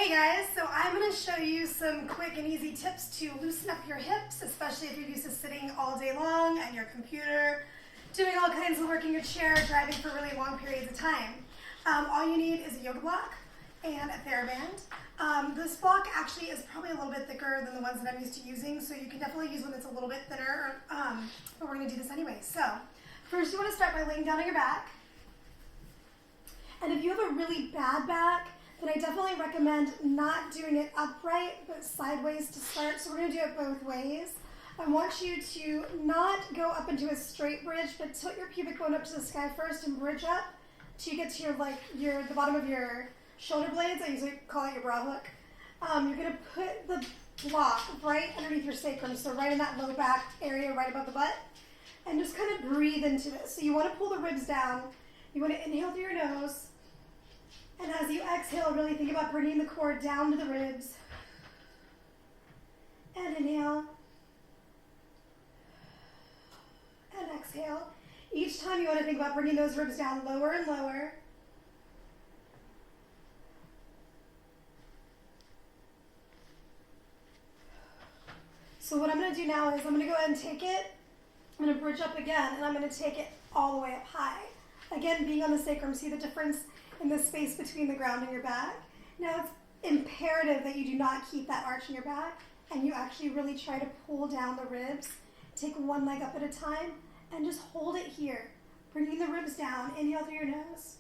Hey guys, so I'm going to show you some quick and easy tips to loosen up your hips, especially if you're used to sitting all day long at your computer, doing all kinds of work in your chair, driving for really long periods of time. All you need is a yoga block and a TheraBand. This block actually is probably a little bit thicker than the ones that I'm used to using, so you can definitely use one that's a little bit thinner, but we're going to do this anyway. So first you want to start by laying down on your back. And if you have a really bad back, then I definitely recommend not doing it upright, but sideways to start. So we're going to do it both ways. I want you to not go up into a straight bridge, but tilt your pubic bone up to the sky first and bridge up till you get to the bottom of your shoulder blades. I usually call it your bra hook. You're going to put the block right underneath your sacrum, so right in that low back area right above the butt, and just kind of breathe into this. So you want to pull the ribs down. You want to inhale through your nose. And as you exhale, really think about bringing the core down to the ribs. And inhale. And exhale. Each time you want to think about bringing those ribs down lower and lower. So what I'm going to do now is I'm going to go ahead and take it. I'm going to bridge up again, and I'm going to take it all the way up high. Again, being on the sacrum, see the difference in the space between the ground and your back. Now it's imperative that you do not keep that arch in your back, and you actually really try to pull down the ribs. Take one leg up at a time and just hold it here, bringing the ribs down. Inhale through your nose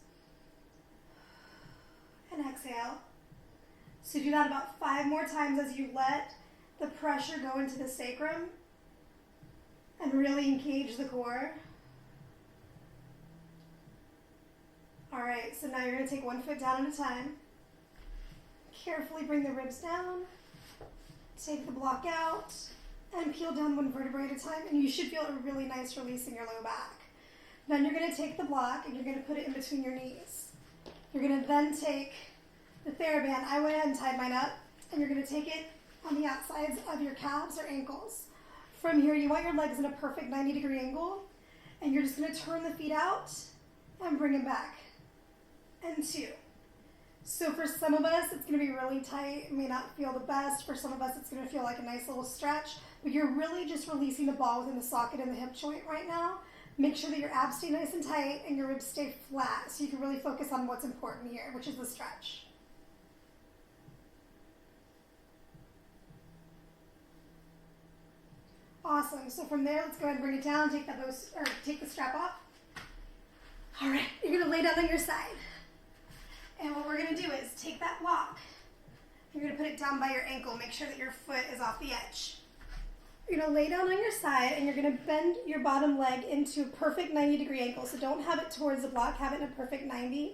and exhale. So do that about 5 more times as you let the pressure go into the sacrum and really engage the core. All right, so now you're going to take 1 foot down at a time. Carefully bring the ribs down, take the block out, and peel down 1 vertebrae at a time, and you should feel a really nice release in your low back. Then you're going to take the block and you're going to put it in between your knees. You're going to then take the TheraBand. I went ahead and tied mine up, and you're going to take it on the outsides of your calves or ankles. From here, you want your legs in a perfect 90-degree angle, and you're just going to turn the feet out and bring them back. And 2. So for some of us, it's going to be really tight. It may not feel the best. For some of us, it's going to feel like a nice little stretch. But you're really just releasing the ball within the socket in the hip joint right now. Make sure that your abs stay nice and tight and your ribs stay flat so you can really focus on what's important here, which is the stretch. Awesome. So from there, let's go ahead and bring it down. Take the strap off. All right. You're going to lay down on your side. And what we're going to do is take that block. You're going to put it down by your ankle. Make sure that your foot is off the edge. You're going to lay down on your side, and you're going to bend your bottom leg into a perfect 90-degree angle. So don't have it towards the block. Have it in a perfect 90.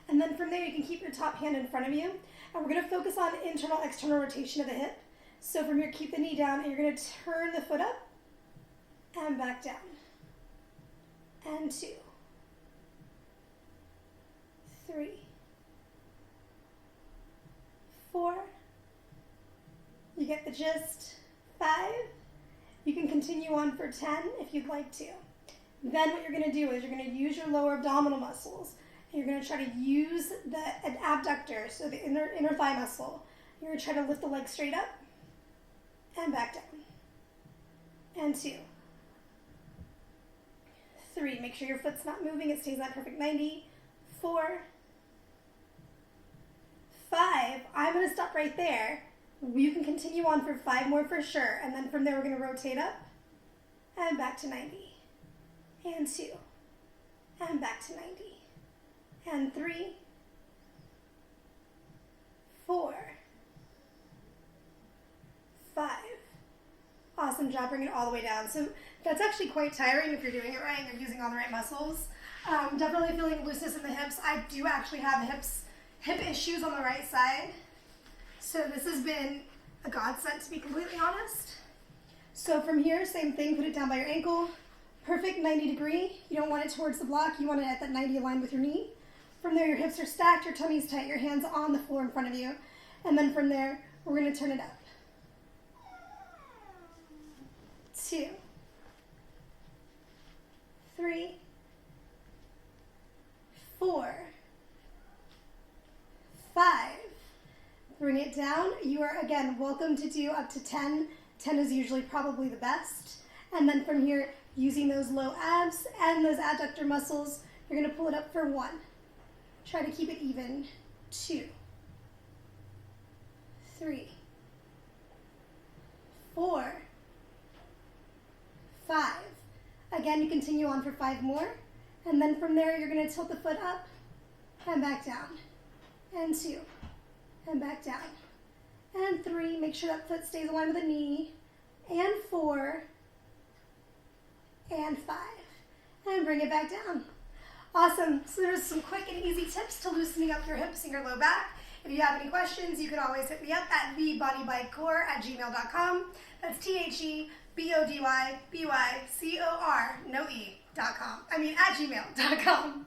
And then from there, you can keep your top hand in front of you. And we're going to focus on internal-external rotation of the hip. So from here, keep the knee down, and you're going to turn the foot up and back down. And 2. 3. 4, you get the gist. 5, you can continue on for 10 if you'd like to. Then what you're going to do is you're going to use your lower abdominal muscles, and you're going to try to use the abductor, so the inner thigh muscle. You're going to try to lift the leg straight up and back down. And 2, 3, make sure your foot's not moving, it stays in that perfect 90. 4, 5, I'm going to stop right there. You can continue on for 5 more for sure. And then from there, we're going to rotate up and back to 90. And 2. And back to 90. And 3. 4. 5. Awesome job. Bring it all the way down. So that's actually quite tiring if you're doing it right and you're using all the right muscles. Definitely feeling looseness in the hips. I do actually have hip issues on the right side. So this has been a godsend, to be completely honest. So from here, same thing, put it down by your ankle. Perfect 90 degree. You don't want it towards the block. You want it at that 90 aligned with your knee. From there, your hips are stacked, your tummy's tight, your hands on the floor in front of you. And then from there, we're going to turn it up. 2. 3. 4. 5. Bring it down. You are, again, welcome to do up to 10. 10 is usually probably the best. And then from here, using those low abs and those adductor muscles, you're going to pull it up for 1. Try to keep it even. 2, 3, 4, 5. Again, you continue on for 5 more. And then from there, you're going to tilt the foot up and back down. And 2, and back down. And 3, make sure that foot stays aligned with the knee. And 4, and 5. And bring it back down. Awesome. So there's some quick and easy tips to loosening up your hips and your low back. If you have any questions, you can always hit me up at thebodybykor@gmail.com. That's THEBODYBYCOR, no E.com. I mean, at gmail.com.